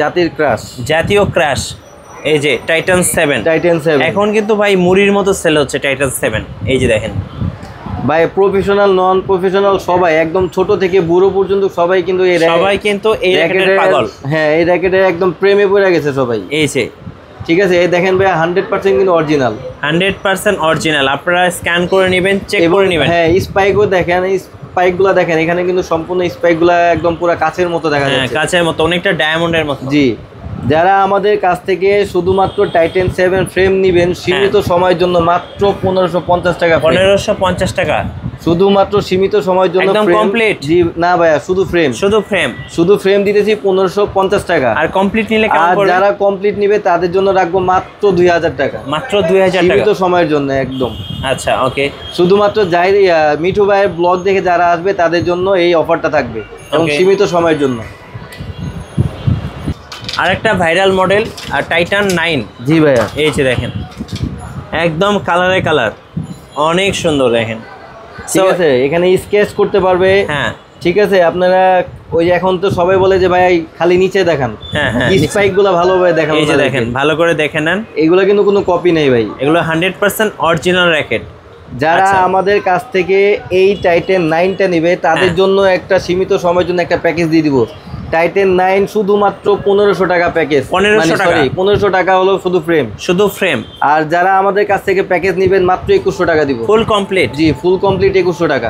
জাতির ক্রাশ, জাতীয় ক্রাশ। এই যে টাইটান 7, টাইটান 7 এখন কিন্তু ভাই মুড়ির মতো সেল হচ্ছে টাইটান 7। এই যে দেখেন ভাই, প্রফেশনাল নন প্রফেশনাল সবাই, একদম ছোট থেকে বুড়ো পর্যন্ত সবাই কিন্তু এই সবাই কিন্তু এই র্যাকেটের পাগল। হ্যাঁ, এই র্যাকেটের একদম প্রেমে পড়ে গেছে সবাই। এই যে ঠিক আছে, এই দেখেন ভাই 100% কিন্তু অরিজিনাল, 100% অরিজিনাল। আপনারা স্ক্যান করে নেবেন, চেক করে নেবেন। হ্যাঁ, স্পাইকও দেখেন, স্পাইকগুলো দেখেন, এখানে কিন্তু সম্পূর্ণ স্পাইকগুলো একদম পুরো কাচের মতো দেখা হ্যাঁ, যাচ্ছে, কাচের মতো, অনেকটা ডায়মন্ডের মতো। জি। যারা আমাদের কাছ থেকে শুধুমাত্র টাইটান 7 ফ্রেম নেবেন সীমিত সময়ের জন্য মাত্র 1550 টাকা, 1550 টাকা শুধুমাত্র সীমিত সময়ের জন্য, একদম ফ্রেম কমপ্লিট। জি না ভাইয়া, শুধু ফ্রেম, শুধু ফ্রেম দিতেছি 1550 টাকা। আর কমপ্লিট নিলে কেমন আর পড়বে? যারা কমপ্লিট নিবে তাদের জন্য রাখবো মাত্র 2000 টাকা, মাত্র 2000 টাকা সীমিত সময়ের জন্য একদম। আচ্ছা, ওকে। শুধুমাত্র যাই মিঠু ভাইয়ের ব্লগ দেখে যারা আসবে তাদের জন্য এই অফারটা থাকবে, এবং Okay. সীমিত সময়ের জন্য। আরেকটা ভাইরাল মডেল আর টাইটান 9। জি ভাইয়া, এই যে দেখেন একদম কালারে কালার, অনেক সুন্দর দেখেন। ঠিক আছে, এখানে স্কেচ করতে পারবে। হ্যাঁ, ঠিক আছে, আপনারা ওই যে এখন তো সবাই বলে যে ভাই খালি নিচে দেখান, হ্যাঁ, স্পাইক গুলা ভালোভাবে দেখান। এই যে দেখেন, ভালো করে দেখে নেন, এগুলো কিন্তু কোনো কপি নেই ভাই, এগুলো 100% অরিজিনাল র্যাকেট। যারা আচ্ছা। আমাদের কাছ থেকে এই টাইটান 9টা নেবে তাদের জন্য একটা সীমিত সময়ের জন্য একটা প্যাকেজ দিয়ে দিব। টাইটান 9 শুধুমাত্র 1500 টাকা প্যাকেজ, 1500 টাকা, 1500 টাকা হলো শুধু ফ্রেম। আর যারা আমাদের কাছ থেকে প্যাকেজ নেবেন মাত্র 2100 টাকা দিব, ফুল কমপ্লিট। জি, ফুল কমপ্লিট 2100 টাকা।